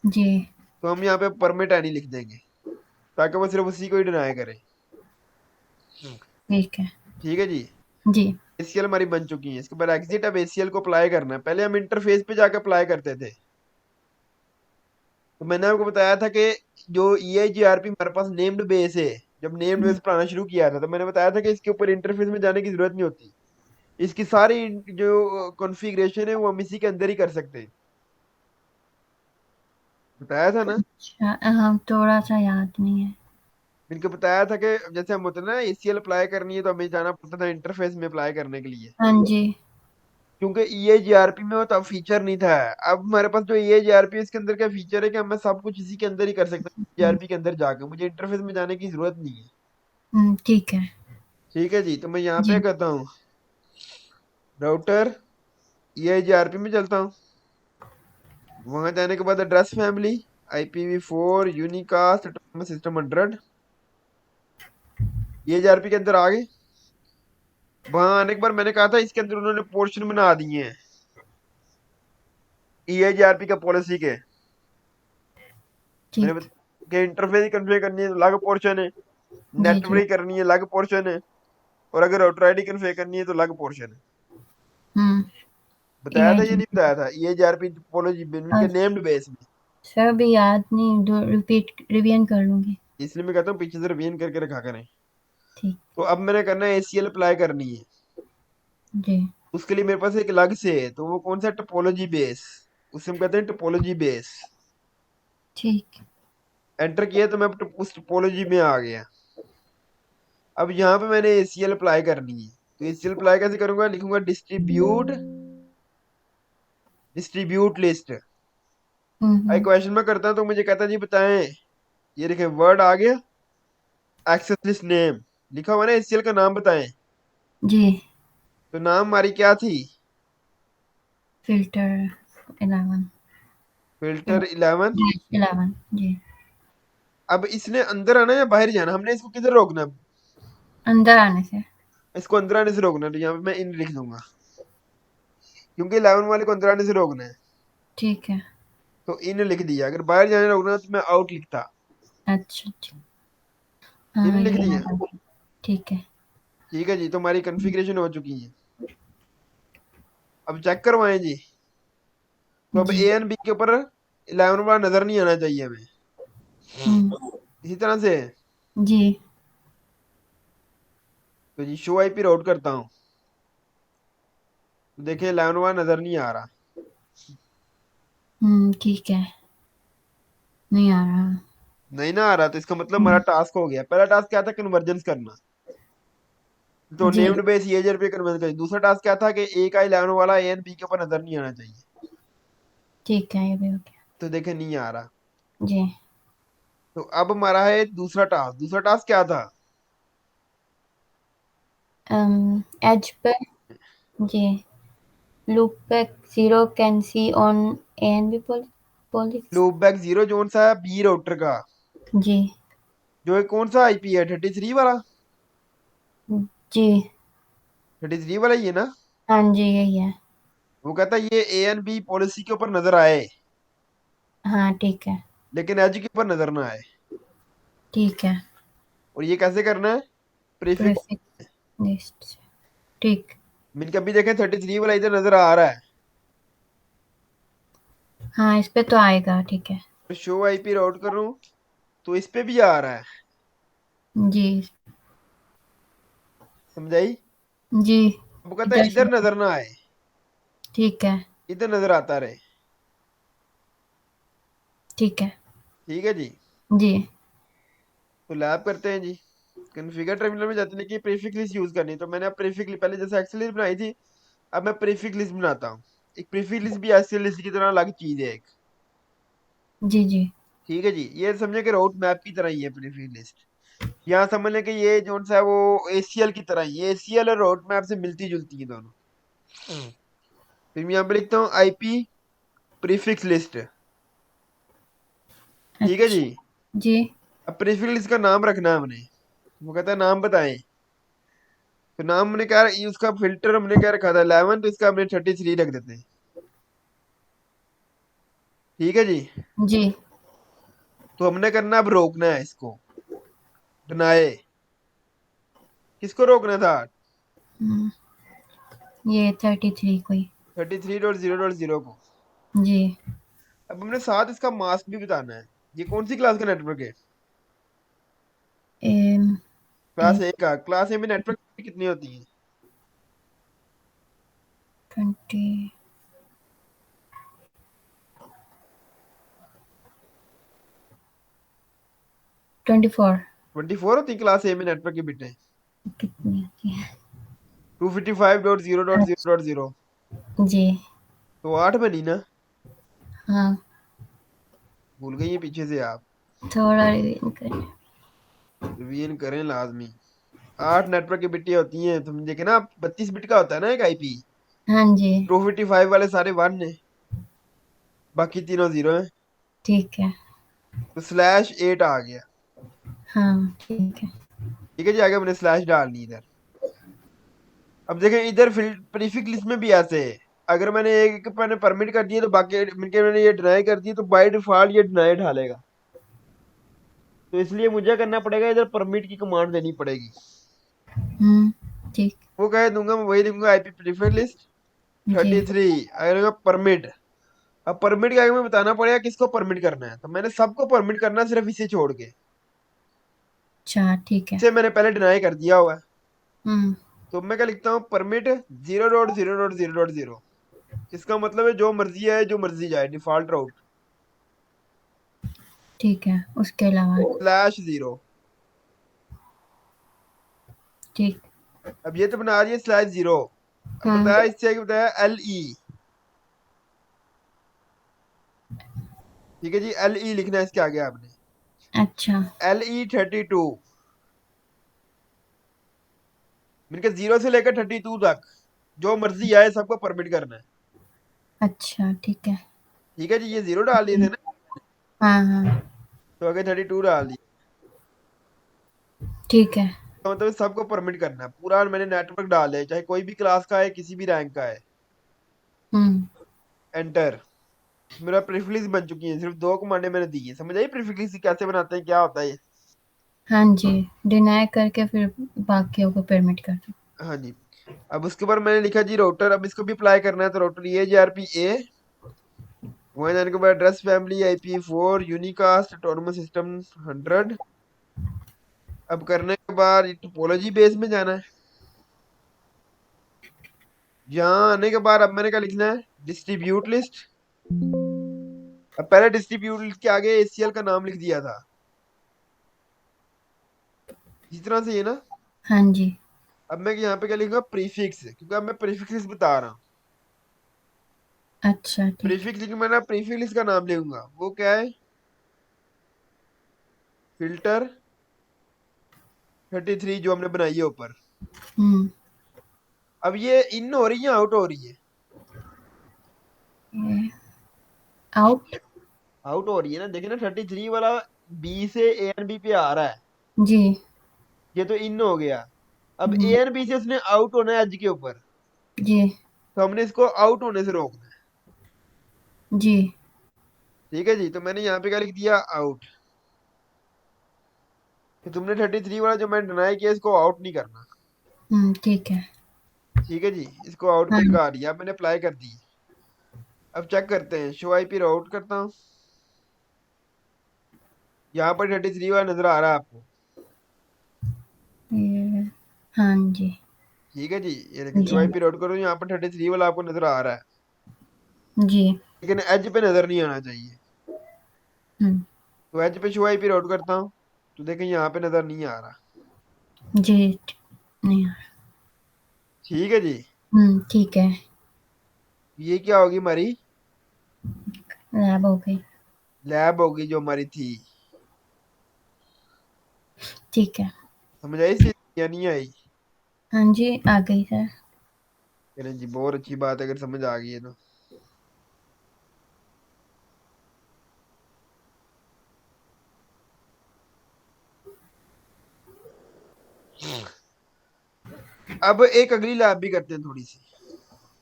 जी। तो हम यहाँ पे परमिट एनी लिख देंगे, ताकि वो सिर्फ उसी को ही डिनाई करे। ठीक है। ठीक है जी, जी। एसीएल हमारी बन चुकी है। इसके बाद एग्जिट, अब एसीएल को अप्लाई करना है। पहले हम इंटरफेस पे जाकर अप्लाई करते थे। तो मैंने आपको बताया था कि जो ई आई जी आर पी हमारे पास नेम्ड बेस है, जब नेम्ड बेस पढ़ाना शुरू किया था तो मैंने बताया था कि इसके ऊपर इंटरफेस में जाने की जरूरत नहीं होती। इसकी सारी जो कॉन्फ़िगरेशन है वो हम इसी के अंदर ही कर सकते हैं, बताया था ना। अच्छा हाँ थोड़ा सा याद नहीं है। इनको बताया था कि जैसे हम होते हैं ना, एसीएल अप्लाई करनी है तो हमें जाना पड़ता था इंटरफेस में अप्लाई करने के लिए, हाँ जी। क्योंकि ई आई जी आर पी में वो तब फीचर नहीं था। अब हमारे पास जो ई आई जी आर पी है, इसके अंदर क्या फीचर है कि हम सब कुछ इसी के अंदर ही कर सकते हैं, जीआरपी के अंदर जाकर मुझे इंटरफेस में जाने की जरूरत नहीं है। ठीक है। ठीक है जी, तो मैं यहाँ पे जी। कहता हूँ राउटर, ई आई जी आर पी में चलता हूँ। वहां जाने के बाद address family, IPv4 unicast system 100, ई आई जी आर पी के अंदर आ गए। वहां आने के बाद मैंने कहा था इसके अंदर उन्होंने पोर्शन बना दिए हैं ई आई जी आर पी का पॉलिसी के। मैंने ठीक। कि इंटरफेस कन्फिगर करनी है तो अलग पोर्शन है, जी जी। नेटवर्क करनी है अलग पोर्शन है, और अगर राउटर आईडी कन्फिगर करनी है तो अलग पोर्शन है। हम्म। बताया था ये एआई। नहीं बताया था, ई आई जी आर पी टोपोलॉजी के नेम्ड बेस में। सर अभी याद नहीं, दो रिपीट रिवीजन कर लूंगी। इसलिए मैं कहता हूँ पीछे से रिवीजन करके रखा करें। ठीक। तो अब मैंने करना है एसीएल अप्लाई करनी है। जी। उसके लिए मेरे पास एक अलग से है, तो वो कौन सा, टोपोलॉजी बेस, उसे हम कहते हैं टोपोलॉजी बेस। ठीक। एंटर किया तो मैं अब उस टोपोलॉजी में आ गया। अब यहाँ पे मैंने एसीएल अप्लाई करनी है, तो एसीएल अप्लाई कैसे करूंगा, लिखूंगा डिस्ट्रीब्यूट लिस्ट। आई हम्म। क्वेश्चन में करता हूँ तो मुझे कहता है जी बताएं, ये देखें वर्ड आ गया, एक्सेस लिस्ट नेम लिखा हुआ ना, एसीएल का नाम बताएं। जी। तो नाम हमारी क्या थी, फिल्टर 11। फिल्टर 11। जी 11 जी। अब इसने अंदर आना या बाहर जाना, हमने इसको किधर रोकना है? अंदर आने से। इसको अंदर आने से रोकना है, तो यहाँ पे मैं इन लिख दूंगा क्योंकि 11 वाले को अंदर आने से रोकना है। ठीक है। तो इन लिख दिया। अगर बाहर जाने रोकना है तो मैं आउट लिखता। अच्छा अच्छा। इन हाँ लिख ये दिया। आ गया। ठीक है। ठीक है जी, तो हमारी कॉन्फ़िगरेशन हो चुकी है। अब चेक करवाएं जी। तो अब जी। ए एंड बी के ऊपर 11 वाला नजर नहीं आना चाहिए हमें, इसी तरह से। जी। तो जी शो आईपी राउट करता हूँ, तो देखिए 11 वाला नजर नहीं आ रहा। ठीक है। नहीं आ रहा। नहीं ना आ रहा, तो इसका मतलब हमारा हम्म, टास्क हो गया। पहला टास्क क्या था? कन्वर्जेंस करना। तो जी नेम्ड बेस ईएजर पे कन्वर्ट करिए। दूसरा टास्क क्या था? कि ए का 11 वाला ए एंड बी के ऊपर नजर नहीं आना चाहिए। ठीक है, ये भी हो गया। तो देखे नहीं आ रहा। जी। तो अब हमारा है दूसरा टास्क। दूसरा टास्क क्या था? एज पर। जी। Loop back 0 can see on A and B policy. Loop back zero जोन सा है बी राउटर का, जी। जो है कौन सा आईपी है? 33 वाला। जी। 33 वाला ही है ना? हाँ जी, यही है। वो कहता है ये ए एंड बी पॉलिसी के ऊपर नजर आए, हाँ ठीक है। लेकिन एज के ऊपर नजर ना आए। ठीक है। और ये कैसे करना है? प्रीफिक्स। प्रीफिक्स लिस्ट से। ठीक। मैंने कभी देखे 33 वाला इधर नजर आ रहा है। हाँ, इस पे तो आएगा। ठीक है। तो शो आईपी राउट करूं तो इस पे भी आ रहा है। जी। समझाई? जी। वो कहता है इधर से। इधर नजर ना आए, ठीक है। इधर नजर आता रहे। ठीक है। ठीक है जी। जी। तो लैब करते हैं जी। कॉन्फ़िगर टर्मिनल में जाते हैं कि प्रीफिक्स लिस्ट यूज करनी है। तो मैंने अब प्रीफिक्स लिस्ट पहले जैसे एक्सेल लिस्ट बनाई थी, अब मैं प्रीफिक्स लिस्ट बनाता हूँ। एक प्रीफिक्स लिस्ट भी एक्सेल लिस्ट की तरह अलग चीज है एक। जी। जी। ठीक है जी, ये समझे कि रोड मैप की तरह ही है प्रीफिक्स लिस्ट। यहाँ समझ लें कि ये जो सा है वो एसीएल की तरह ही है। एसीएल और रोड मैप से मिलती जुलती है दोनों। फिर मैं यहाँ पे लिखता हूँ आईपी प्रीफिक्स लिस्ट। ठीक है जी। अच्छा। जी। अब प्रीफिक्स लिस्ट का नाम रखना है हमने। वो कहता है नाम बताएं। तो नाम हमने क्या उसका फिल्टर हमने क्या रखा था? 11, तो इसका हमने 33 रख देते हैं। ठीक है जी। जी। तो हमने करना अब रोकना है इसको, डिनाई। किसको रोकना था? हम्म, ये 33 कोई। 33.0.0 को। जी। अब हमने साथ इसका मास्क भी बताना है। ये कौन सी क्लास का नेटवर्क है? एम क्लास ए का। क्लास ए में नेटवर्क कितनी होती है? 20 24। 24 होती है क्लास ए में नेटवर्क की बिटें। कितनी होती है? 255.0.0.0। जी। तो 8 बनी ना? हाँ, भूल गई है पीछे से आप। थोड़ा रिवीजन करें। रिवीजन करें लाजमी। 8 नेटवर्क की बिटियां होती हैं, तुम देखे ना, 32 बिट का होता है ना एक आईपी। हाँ जी। 255 वाले सारे 1 है, बाकी तीनों 0 है। ठीक है। तो /8 आ गया। हाँ ठीक है। ठीक है जी, आगे हमने स्लैश डालनी इधर। अब देखें इधर प्रीफिक्स लिस्ट में भी ऐसे है। अगर मैंने एक मैंने परमिट कर दिया तो बाकी मिलके मैंने ये डिनाई कर दी, तो बाय डिफॉल्ट ये डिनाई ढालेगा। तो इसलिए मुझे करना पड़ेगा, इधर परमिट की कमांड देनी पड़ेगी। ठीक। वो कह दूंगा, मैं वही लिखूंगा आईपी प्रीफिक्स लिस्ट जी। 33। अगर परमिट, अब परमिट के आगे में बताना पड़ेगा किसको परमिट करना है। तो मैंने सबको परमिट करना है, सिर्फ इसे छोड़ के। अच्छा ठीक है। इसे मैंने पहले डिनाई कर दिया हुआ है। हम्म। तो मैं क्या लिखता हूँ? परमिट 0.0.0.0। इसका मतलब है जो मर्जी है जो मर्जी जाए, डिफॉल्ट राउट ठीक है, उसके अलावा। /0। ठीक। अब ये तो बना रही है /0। अब हाँ। बताया, इससे आगे बताया LE। ठीक है जी, LE लिखना है इसके आगे आपने। अच्छा। LE32। मैंने कहा 0 से लेकर 32 तक जो मर्जी आए सबको परमिट करना है। अच्छा, ठीक है। ठीक है जी, ये 0 डाल दिए थे ना, हाँ, हाँ, तो आगे 32 डाल दिए। ठीक है। तो मतलब सबको परमिट करना है पूरा, मैंने नेटवर्क डाल दिया, चाहे कोई भी क्लास का है, किसी भी रैंक का है। हुँ, एंटर। मेरा प्रीफिक्स बन चुकी है, सिर्फ 2 कमांडें मैंने दी है। समझ आई प्रीफिक्स कैसे बनाते हैं, क्या होता है ये? हाँ जी, डिनाय करके फिर बाकियों को परमिट कर दो। हाँ जी। अब उसके बाद मैंने लिखा जी राउटर, अब इसको भी अप्लाई करना है, तो router A J R P A, वहाँ जाने के बाद address family IP4 unicast autonomous system 100। अब करने के बाद टोपोलॉजी बेस में जाना है। यहाँ आने के बाद अब मैंने क्या लिखना है, डिस्ट्रीब्यूट लिस्ट। अब पहले डिस्ट्रीब्यूट लिस्ट के आगे ACL का नाम लिख दिया था, इसी तरह से ये ना। हाँ जी, अब मैं यहाँ पे क्या लिखूंगा, प्रीफिक्स, क्योंकि अब मैं प्रीफिक्स बता रहा हूँ। अच्छा, ठीक है। प्रीफिक्स लिख मैंने प्रीफिक्स का नाम लिखूंगा, वो क्या है, फिल्टर 33 जो हमने बनाई है ऊपर। हुँ, अब ये इन हो रही है आउट हो रही है? ये आउट। आउट हो रही है ना, देखिए ना 33 वाला बी से ए एंड बी पे आ रहा है, जी, ये तो इन हो गया। अब ए हुँ, एंड बी से उसने आउट होना है एज के ऊपर, जी, तो हमने इसको आउट होने से रोकना है। जी, ठीक है जी, तो मैंने यहाँ पे क्या लिख दिया, आउट। कि तुमने 33 वाला जो मैंने डिनाई किया, इसको आउट नहीं करना। ठीक है। ठीक है जी, इसको आउट हाँ, पे लगा दिया, अब मैंने अप्लाई कर दी। अब चेक करते हैं, शो IP राउट करता हूँ। यहाँ पर 33 वाला नजर आ रहा है आपको? ये हाँ जी, ठीक है जी, ये देखिए शो जी, IP राउट करो, यहाँ पर 33 वाला आपको नजर आ रहा है, जी, लेकिन एज पे नजर नहीं आना चाहिए। हुँ, तो एज पे शो IP राउट करता हूँ, तो देखें यहाँ पे नजर नहीं आ रहा। जी, नहीं आ रहा। ठीक है जी, ठीक है, ये क्या होगी हमारी, लैब हो गई। लैब होगी जो हमारी थी। ठीक है। समझ आई सी या नहीं आई? हाँ जी, आ गई सर। चलें जी, बहुत अच्छी बात है अगर समझ आ गई है तो। अब एक अगली लैब भी करते हैं थोड़ी सी,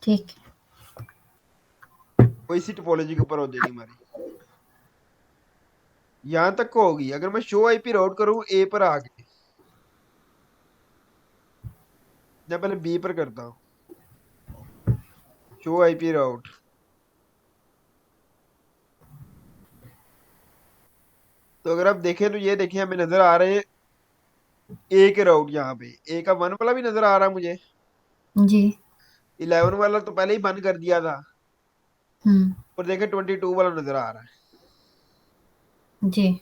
ठीक है। कोई सी टोपोलॉजी के ऊपर हो जाएगी हमारी। यहाँ तक को होगी, अगर मैं शो IP राउट करूँ ए पर आके, मैं पहले बी पर करता हूँ, शो IP राउट। तो अगर आप देखें तो ये देखें, हमें नजर आ रहे हैं ए के राउट, यहाँ पे ए का 1 वाला भी नजर आ रहा है मुझे, जी, 11 वाला तो पहले ही बंद कर दिया था, हुँ, और देखें 22 वाला नजर आ रहा है। जी,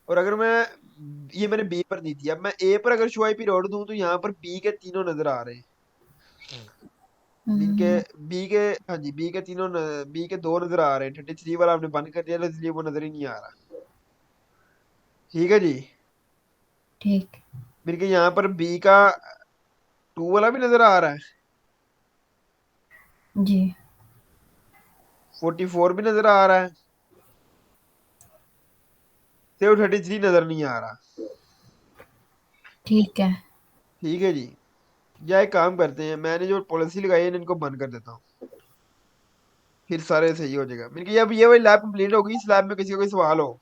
और अगर मैं, ये मैंने बी पर दी थी, अब मैं ए पर अगर शो IP राउट दूं, तो यहाँ पर बी के तीनों नजर आ रहे हैं। बी के हुँ, बी के हाँ जी, बी के तीनों बी के 2 नजर आ रहे हैं, 33 वाला आपने बंद कर दिया, तो इसलिए वो नजर ही नहीं आ रहा। ठीक है जी, ठीक, फिर के यहाँ पर बी का 2 वाला भी नजर आ रहा है, जी, 44 भी नजर आ रहा है, सिर्फ 33 नजर नहीं आ रहा। ठीक है। ठीक है जी, या एक काम करते हैं, मैंने जो पॉलिसी लगाई है इनको बंद कर देता हूँ, फिर सारे सही हो जाएगा। मेरे अब ये वाली लैब कंप्लीट हो गई, इस लैब में किसी का कोई सवाल हो,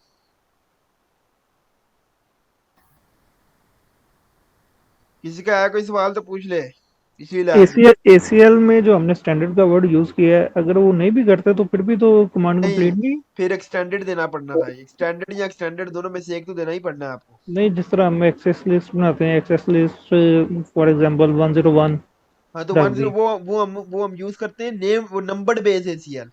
किसी का है कोई सवाल तो पूछ ले, पिछली लैब में। एसीएल में जो हमने स्टैंडर्ड का वर्ड यूज किया है, अगर वो नहीं भी करते तो फिर भी तो कमांड नहीं, कंप्लीट नहीं। फिर एक्सटेंडेड देना पड़ना था, एक्सटेंडेड या एक्सटेंडेड दोनों में से एक तो देना ही पड़ना है आपको। नहीं, जिस तरह हम एक्सेस लिस्ट बनाते हैं, एक्सेस लिस्ट फॉर एग्जांपल 101 हाँ, तो रख वन जीरो दी। वो हम यूज करते हैं नेम, वो नंबर्ड बेस ACL।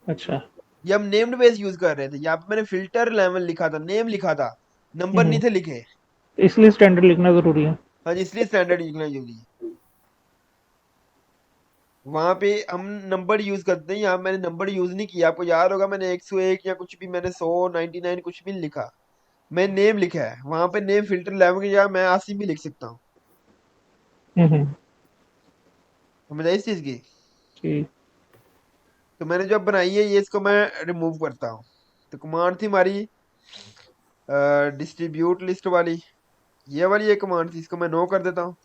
अच्छा। ये हम नेम्ड बेस यूज कर रहे थे, यहाँ पे मैंने फिल्टर लेवल लिखा था, नेम लिखा था, नंबर नहीं हम्म, थे लिखे। इसलिए स्टैंडर्ड लिखना जरूरी है। हाँ जी, इसलिए स्टैंडर्ड लिखना जरूरी है। वहां पे हम नंबर यूज करते हैं, यहाँ मैंने नंबर यूज नहीं किया, आपको याद होगा मैंने 101 या कुछ भी, मैंने 100 99 कुछ भी नहीं लिखा, मैं नेम लिखा है। वहां पे नेम फिल्टर लेवल की जगह मैं आसिम भी लिख सकता हूँ। हम्म, समझ आई इस चीज की? ठीक। तो मैंने जो अब बनाई है ये, इसको मैं रिमूव करता हूँ। तो कमांड थी हमारी डिस्ट्रीब्यूट लिस्ट वाली, ये वाली एक कमांड थी, इसको मैं नो कर देता हूँ।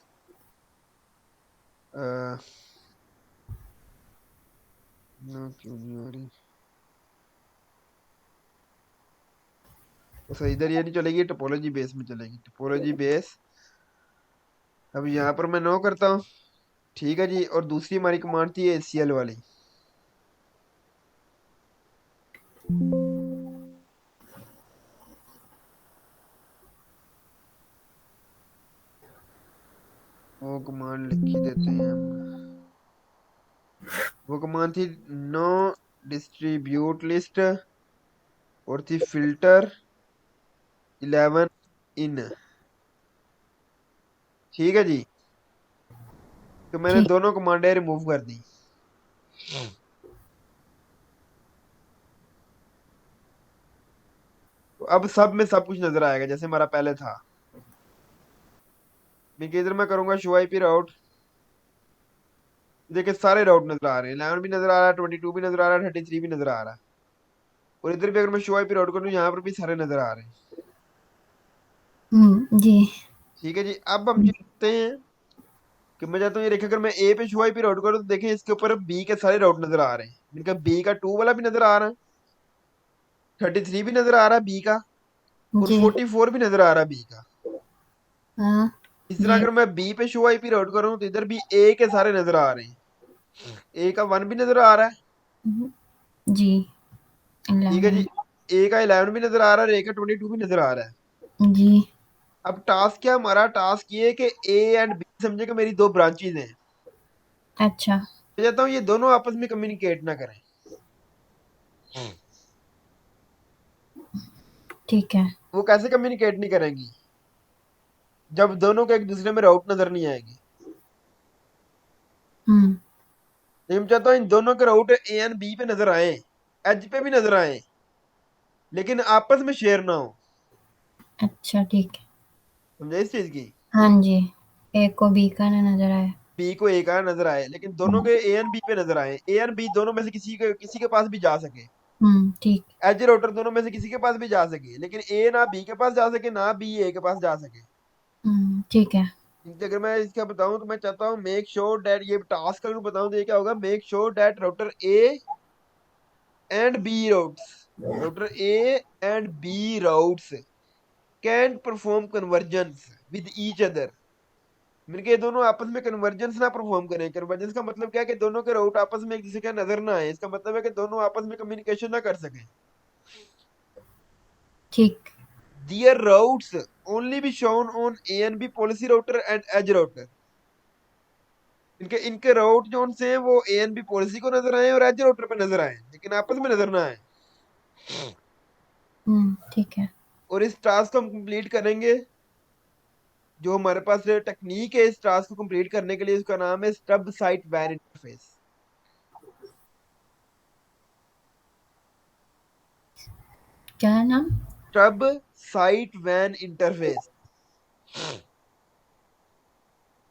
नो क्यों नहीं हो रही? तो इधर ये नहीं चलेगी, टोपोलॉजी बेस में चलेगी, टोपोलॉजी बेस। अब यहाँ पर मैं नो करता हूँ। ठीक है जी। और दूसरी हमारी कमांड थी एसीएल वाली। वो कमांड लिख ही देते हैं हम। वो कमांड थी नो डिस्ट्रीब्यूट लिस्ट, और थी फिल्टर 11 इन। ठीक है जी। तो मैंने ठीक। दोनों कमांडें रिमूव कर दी। तो अब सब में सब कुछ नजर आएगा जैसे हमारा पहले था। मैं इधर मैं करूंगा शो आईपी राउट, देखिए सारे राउट नजर आ रहे हैं, 11 भी नजर आ रहा है, 22 भी नजर आ रहा है, 33 भी नजर आ रहा है। और इधर भी अगर मैं शो आईपी राउट करूँ, यहाँ पर भी सारे नजर आ रहे हैं। जी। ठीक है जी। अब हम चलते हैं कि मैं चाहता हूँ ये देखिए, अगर मैं ए पे शो आईपी राउट करूँ तो देखिए इसके ऊपर बी के सारे राउट नजर आ रहे हैं। इनका बी का 2 वाला भी नजर आ रहा है, 33 भी नजर आ रहा है बी का, और जी। 44 भी नजर आ रहा है बी का। हाँ। इस तरह जी। अगर मैं बी पे शो आईपी राउट करूँ तो इधर भी ए के सारे नजर आ रहे हैं। ए का 1 भी नजर आ रहा है। जी। ठीक है जी। 11। ए का 11 भी नजर आ रहा है, और ए का 22 भी नजर आ रहा है। जी। अब टास्क क्या हमारा? टास्क ये है कि ए एंड बी समझे कि मेरी दो ब्रांचेज हैं। अच्छा। मैं चाहता हूँ ये दोनों आपस में कम्युनिकेट ना करें। ठीक है। वो कैसे कम्युनिकेट नहीं करेंगी? जब दोनों के एक दूसरे में राउट नजर नहीं आएंगे। हम्म। लेकिन मैं चाहता हूँ इन दोनों के राउट ए एंड बी पे नजर आए, एज पे भी नजर आए, लेकिन आपस में शेयर ना हो। अच्छा ठीक है। समझे इस चीज की? हाँ जी। ए को बी का ना नजर आया। बी को ए का नजर आए, लेकिन दोनों के ए एंड बी पे नजर आए, ए एंड बी दोनों में से किसी के पास भी जा सके। ठीक। एज राउटर दोनों में से किसी के पास भी जा सके, लेकिन ए ना बी के पास जा सके, ना बी ए के पास जा सके। ठीक है। क्योंकि अगर मैं इसका बताऊं तो मैं चाहता हूँ मेक श्योर दैट, ये टास्क अगर बताऊं तो ये क्या होगा, make sure that router A and B routes, router A and B routes can perform convergence with each other. मैंने कहा ये दोनों आपस में कन्वर्जेंस ना परफॉर्म करें। कन्वर्जेंस का मतलब क्या है कि दोनों के राउट आपस में एक दूसरे के नजर ना आए। इसका मतलब है कि दोनों आपस में कम्युनिकेशन ना कर सकें। ठीक। Their routes only be shown on A and B policy router and edge router। इनके इनके राउट जो से हैं वो ए एन बी पॉलिसी को नजर आए और एज राउटर पे नजर आए, लेकिन आपस में नजर ना आए। ठीक है। और इस टास्क को हम कंप्लीट करेंगे। जो हमारे पास टेक्निक है इस टास्क को कंप्लीट करने के लिए, उसका नाम है स्टब साइट वैन इंटरफेस। क्या है नाम? स्टब साइट वैन इंटरफेस।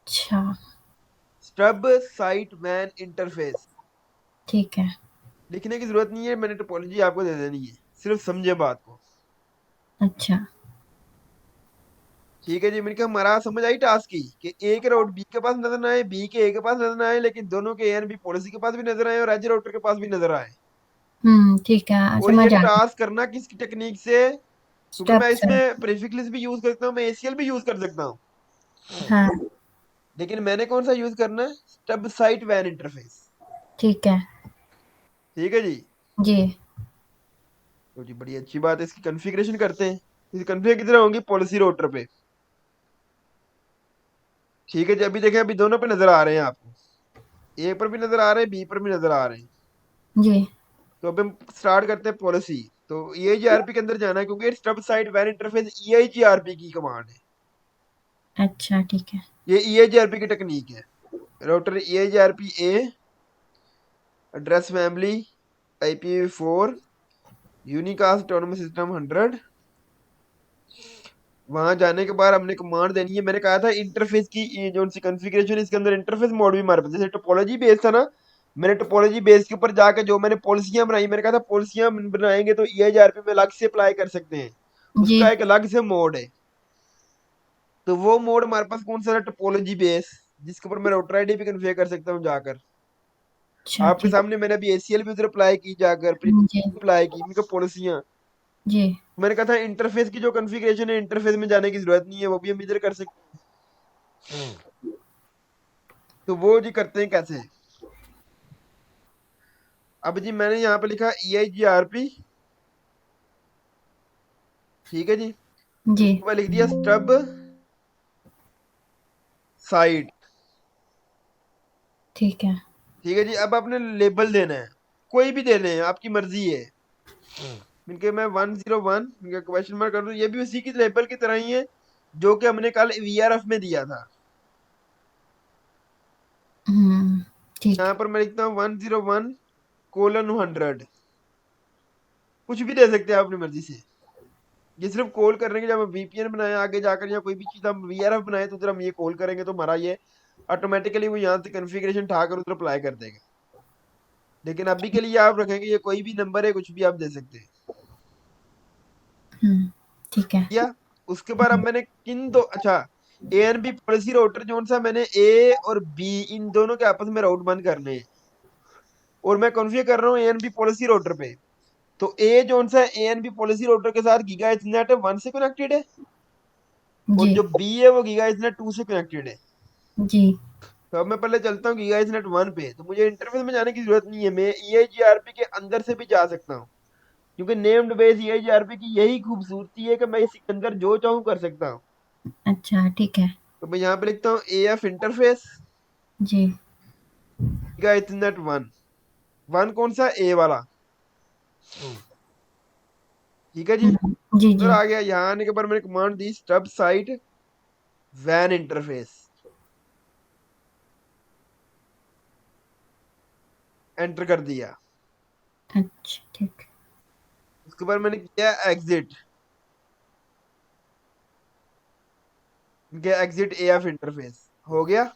अच्छा। स्टब साइट वैन इंटरफेस। ठीक है। लिखने की जरूरत नहीं है, मैंने टोपोलॉजी आपको दे देनी है, सिर्फ समझे बात को। अच्छा। ठीक है जी। मैंने कहा हमारा समझ आई टास्क की कि ए के राउट बी के पास नजर ना आए, बी के ए के पास नजर ना आए, लेकिन दोनों के ए एंड बी पॉलिसी के पास भी नजर आए और एज राउटर के पास भी नजर आए। ठीक है, और ये समझ आ गया। टास्क करना किस टेक्निक से? क्योंकि मैं स्टेप्स है। इसमें प्रीफिक्स भी यूज करता हूँ, मैं एसीएल भी यूज कर सकता हूँ, हाँ। लेकिन मैंने कौन सा यूज करना है? स्टब साइट वैन इंटरफेस। ठीक है। ठीक है जी। जी। तो जी बड़ी अच्छी बात है, इसकी कॉन्फ़िगरेशन करते हैं। इसकी कॉन्फ़िगर किधर होंगी? पॉलिसी राउटर पे। ठीक है जी। अभी देखें, अभी दोनों पे नजर आ रहे हैं आपको, ए पर भी नजर आ रहे हैं, बी पर भी नजर आ रहे हैं। जी। तो अब हम स्टार्ट करते हैं पॉलिसी। तो ईआईजीआरपी के अंदर जाना है, क्योंकि स्टब साइट वैन इंटरफेस ईआईजीआरपी की कमांड है। अच्छा ठीक है। ये ईआईजीआरपी की टेक्निक है। Router EIGRP A, address family IPv4, unicast autonomous system 100। वहां जाने के बाद हमने कमांड देनी है। मैंने कहा था इंटरफेस की ये जो सी कॉन्फ़िगरेशन, इसके अंदर इंटरफेस मोड भी हमारे पास, जैसे टोपोलॉजी बेस था ना, मैंने टोपोलॉजी बेस के ऊपर जाकर जो मैंने पॉलिसियां बनाई, मैंने कहा था पॉलिसियां बनाएंगे तो ईआईजीआरपी में अलग से अप्लाई कर सकते हैं, जी उसका एक अलग से मोड है। तो वो मोड हमारे पास कौन सा है? टोपोलॉजी बेस, जिसके ऊपर मैं राउटर आईडी भी कन्फिगर कर सकता हूँ जाकर। अच्छा आपके ठीक। सामने मैंने अभी एसीएल भी उधर अप्लाई की जाकर, जी अप्लाई की इनका पॉलिसियां। जी मैंने कहा था इंटरफेस की जो कॉन्फ़िगरेशन है, इंटरफेस में जाने की जरूरत नहीं है, वो भी हम इधर कर सकते हैं। तो वो जी करते हैं कैसे? अब जी मैंने यहाँ पे लिखा EIGRP, ठीक है जी। जी उसके बाद लिख दिया स्टब साइट, ठीक है। ठीक है जी। अब आपने लेबल देना है, कोई भी देने हैं, आपकी मर्जी है। इनके मैं 101 इनका क्वेश्चन मार्क कर दूं, ये भी उसी की लेबल की तरह ही है जो कि हमने कल VRF में दिया था। ठीक। यहाँ पर मैं लिखता हूँ 101:100, कुछ भी दे सकते हैं आप अपनी मर्जी से। ये सिर्फ कॉल करने के, जब हम VPN बनाए आगे जाकर या कोई भी चीज हम VRF बनाए तो उधर हम ये कॉल करेंगे तो हमारा ये ऑटोमेटिकली वो यहाँ से कॉन्फ़िगरेशन उठाकर उधर अप्लाई कर देगा। लेकिन अभी के लिए आप रखेंगे ये कोई भी नंबर है, कुछ भी आप दे सकते हैं। ठीक है। किया? उसके बाद अब मैंने किन दो, अच्छा, ANB पॉलिसी राउटर जो सा मैंने A और B इन दोनों के आपस में राउट बंद करने हैं, और मैं कॉन्फ़िगर कर रहा हूँ ANB पॉलिसी राउटर पे। तो A जो सा ANB पॉलिसी राउटर के साथ गीगा इथरनेट 1 से कनेक्टेड है, और जी जो B है वो गीगा इथरनेट 2 से कनेक्टेड है। जी तो अब मैं पहले चलता हूँ गीगा इथरनेट 1 पे, तो मुझे इंटरफेस में जाने की जरूरत नहीं है, मैं EIGRP के अंदर से भी जा सकता हूँ, क्योंकि नेम्ड बेस EIGRP की यही खूबसूरती है कि मैं इसके अंदर जो चाहूँ कर सकता हूँ। अच्छा ठीक है। तो मैं यहाँ पे लिखता हूँ AF इंटरफेस जी गीगा इथरनेट 1। 1 कौन सा? A वाला, ठीक है जी। जी उधर जी आ गया, यहाँ आने के बाद मैंने कमांड दी स्टब साइट वैन इंटरफेस, एंटर कर दिया। अच्छा ठीक। उसके बाद मैंने किया एग्जिट, एग्जिट AF इंटरफेस, हो गया।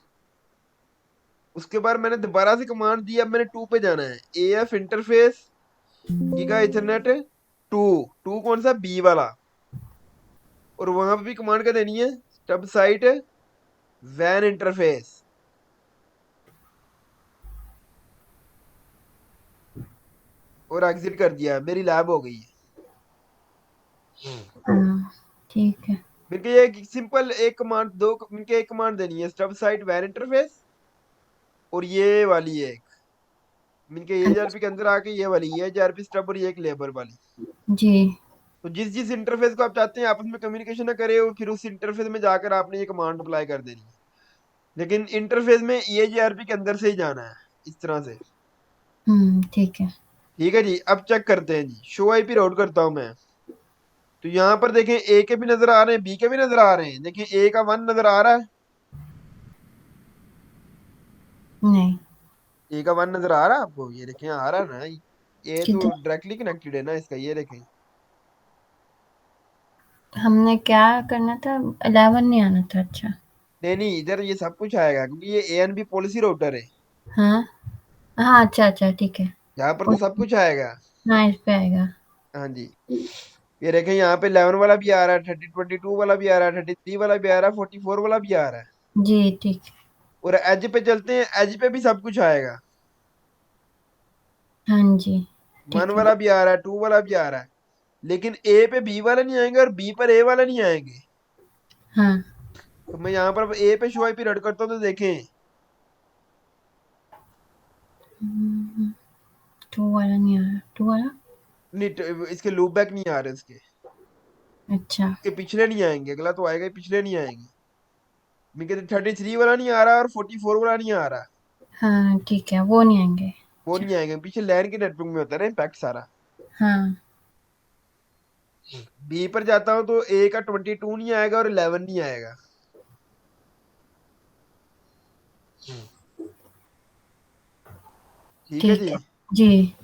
उसके बाद मैंने दोबारा से कमांड दी, अब मैंने 2 पे जाना है, AF इंटरफेस गीगा इथरनेट 2। 2 कौन सा? B वाला। और वहां पे भी कमांड क्या देनी है? स्टब साइट वैन इंटरफेस, और एग्जिट कर दिया, मेरी लैब हो गई है। ठीक है। फिर के ये सिंपल एक कमांड, दो इनके एक कमांड देनी है, स्टब साइट वैन इंटरफेस, और ये वाली एक इनके EIGRP के अंदर आके ये वाली EIGRP स्टब, और ये एक लेबर वाली। जी तो जिस जिस इंटरफेस को आप चाहते हैं आपस में कम्युनिकेशन ना करे, और फिर उस इंटरफेस में जाकर आपने ये कमांड अप्लाई कर देनी है। लेकिन इंटरफेस में EIGRP के अंदर से ही जाना है, इस तरह से। ठीक है। ठीक है जी। अब चेक करते हैं जी, शो IP राउट करता हूं मैं। तो यहाँ पर देखें A के भी नजर आ रहे हैं, B के भी नजर आ रहे हैं। देखें A का 1 नजर आ रहा है, नहीं। A का 1 नजर आ रहा है आपको? ये देखें आ रहा है ना, ये तो किधर? डायरेक्टली कनेक्टेड है ना इसका, ये देखें। हमने क्या करना था? 11 नहीं आना था। अच्छा। नहीं नहीं, इधर ये सब कुछ आएगा क्योंकि ये ANB पॉलिसी राउटर है, हाँ हाँ, अच्छा अच्छा ठीक है। यहाँ पर तो उस, सब कुछ आएगा। हाँ इस पे आएगा। हाँ जी। ये देखें यहाँ पे 11 वाला भी आ रहा है, 3022 वाला भी आ रहा है, 33 वाला भी आ रहा है, 44 वाला भी आ रहा है। जी ठीक है। और एज पे चलते हैं, एज पे भी सब कुछ आएगा। हाँ जी 1 ठीक है। वाला भी आ रहा है, 2 वाला भी आ रहा है। लेकिन A पे B वाला नहीं आएंगे और B पर A वाला नहीं आएंगे। हाँ। तो मैं यहाँ पर A पे शो आईपी रट करता हूँ, तो देखें 2 वाला नहीं आ रहा। 2 वाला। नहीं, इसके लूप बैक नहीं आ रहे, अच्छा। इसके पिछले नहीं आएंगे, अगला तो आएगा ही, पिछले नहीं आएंगे। मैं कहते 33 वाला नहीं आ रहा और 44 वाला नहीं आ रहा, हाँ ठीक है, वो नहीं आएंगे। वो अच्छा। नहीं आएंगे। पीछे लैन के नेटवर्क में होता है ना इम्पैक्ट सारा। हाँ। बी पर जाता हूँ तो A का 22 नहीं आएगा और 11 नहीं आएगा। ठीक है ठीक जी। है। जी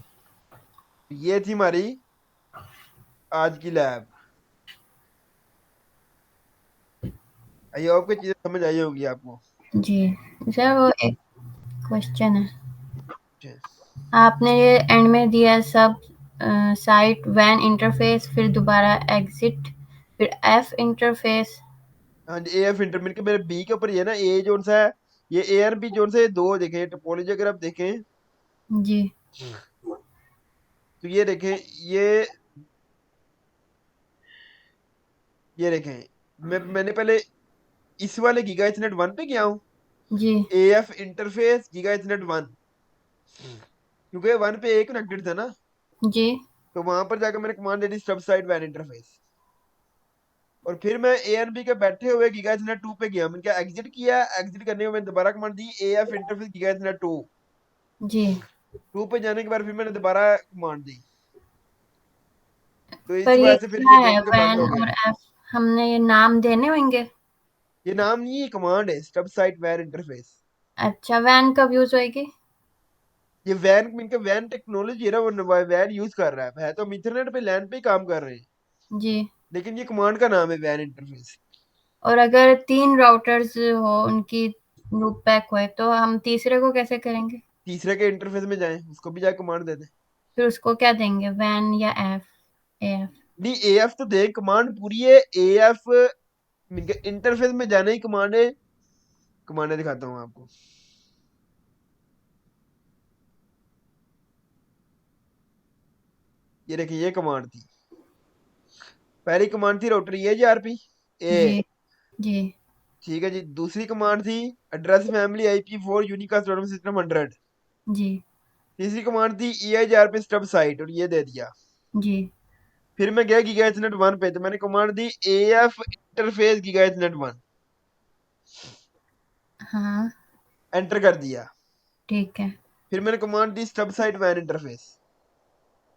ये थी हमारी आज की लैब। आई होप कि चीजें समझ आई होगी आपको। जी। सर वो एक क्वेश्चन है। आपने ये एंड में दिया सब साइट वैन इंटरफेस, फिर दोबारा एग्जिट, फिर एफ इंटरफेस। हाँ जी, एएफ इंटरमीडिएट के मेरे बी के ऊपर ये ना ए जोन सा है, ये ए और बी जोन से दो देखें टोपोलॉजी अगर आप देखें जी तो ये देखें ये देखें मैंने पहले इस वाले गीगा इथरनेट 1 पे गया हूँ, जी एएफ इंटरफेस गीगा इथरनेट 1, क्योंकि 1 पे ए कनेक्टेड था ना, जी तो वहां पर जाकर मैंने कमांड दे दी सब साइड वैन इंटरफेस, और फिर मैं ए एन बी के बैठे हुए गीगा इथरनेट 2 पे गया, मैंने क्या एग्जिट किया, एग्जिट करने के बाद मैंने दोबारा कमांड दी एएफ इंटरफेस गीगा इथरनेट 2, जी 2 पे जाने के बाद फिर मैंने दोबारा कमांड दी, तो इस पर ये वजह से फिर क्या ये है दोनों के बंद वैन हो गए। और एफ? हमने ये नाम देने होंगे? ये नाम नहीं, ये कमांड है स्टब साइट वैन इंटरफेस। अच्छा, वैन कब यूज होएगी? ये वैन इनका वैन टेक्नोलॉजी है ना, वो वैन यूज कर रहा है तो हम इंटरनेट पे लैन पे ही काम कर रहे हैं, जी। लेकिन ये कमांड का नाम है वैन इंटरफेस। और अगर 3 राउटर्स हो, उनकी लूप बैक होए, तो हम तीसरे को कैसे करेंगे? तीसरे के इंटरफेस में जाएं, उसको भी जाके कमांड दे दें। फिर उसको क्या देंगे, वैन या एफ? एफ। नहीं, एएफ तो दें, कमांड पूरी है एएफ, इनके इंटरफेस में जाने ही कमांड है, कमांड दिखाता हूँ आपको। ये देखिए, ये कमांड थी, पहली कमांड थी राउटर ईएचआरपी ए, जी जी ठीक है जी। दूसरी कमांड थी एड्रेस फैमिली IP4 यूनिकास्ट रोटम सिस्टम 100। जी तीसरी कमांड थी ईएचआरपी स्टब साइट, और ये दे दिया। जी फिर मैं गया गीगा इथरनेट 1 पे, तो मैंने कमांड दी एएफ इंटरफेस गीगा इथरनेट 1, हाँ एंटर कर दिया। ठीक है। फिर मैंने कमांड दी स्टब साइट वैन इंटरफेस,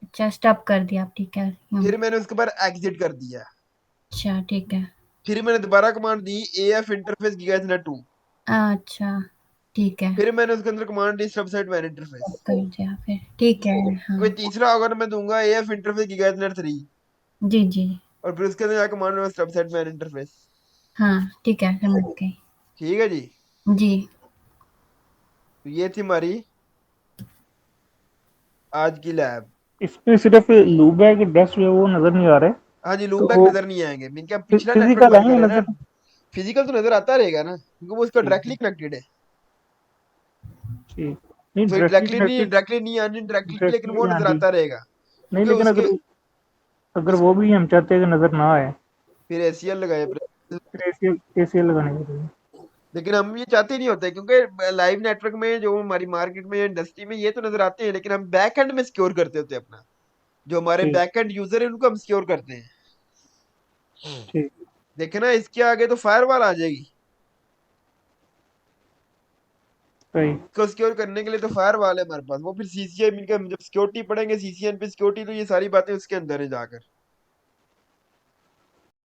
अच्छा, स्टॉप कर दिया आप, ठीक है। फिर मैंने उसके बाद एग्जिट कर दिया। अच्छा ठीक है। फिर मैंने दोबारा कमांड दी एएफ इंटरफेस गीगा इथरनेट 2, अच्छा ठीक है, फिर मैंने उसके अंदर कमांड दी सब साइट वैन इंटरफेस, स्टॉप कर दिया फिर, ठीक है। कोई हाँ तीसरा होगा तो मैं दूंगा एएफ इंटरफेस गीगा इथरनेट 3, जी जी। और फिर उसके अंदर जाकर कमांड दूंगा सब साइट वैन इंटरफेस। हाँ ठीक है, समझ गई। ठीक है जी, जी तो ये थी हमारी आज की लैब। इसमें सिर्फ लूपबैक एड्रेस जो है वो नजर नहीं आ रहे, हाँ जी, लूप तो बैक वो नजर नहीं आएंगे, इनके हम पिछला नेटवर्क फिजिकल वर्क कर आएंगे रहे हैं ना, नजर? फिजिकल तो नजर आता रहेगा ना, क्योंकि वो उसका ठीक डायरेक्टली है, कनेक्टेड है। ठीक। नहीं तो डायरेक्टली कनेक्टेड, डायरेक्टली नहीं अनडायरेक्टली, लेकिन वो डायरेक्टली हाँ नजर ठीक। आता रहेगा, नहीं क्योंकि लेकिन उसके अगर अगर उस वो भी हम चाहते हैं कि नजर ना आए, फिर एसीएल लगाए फिर एसीएल लगाने के लिए। लेकिन हम ये चाहते नहीं होते, क्योंकि लाइव नेटवर्क में जो हमारी मार्केट में इंडस्ट्री में ये तो नजर आते हैं, लेकिन हम बैक एंड में सिक्योर करते होते हैं अपना, जो हमारे ठीक, बैक एंड यूजर है उनको हम सिक्योर करते हैं। ठीक, देखे ना, इसके आगे तो फायरवॉल आ जाएगी, सही। इसको सिक्योर करने के लिए तो फायरवॉल है हमारे पास, वो फिर सीसीएन, जब सिक्योरिटी पढ़ेंगे सीसीएन पे सिक्योरिटी, तो ये सारी बातें उसके अंदर है जाकर।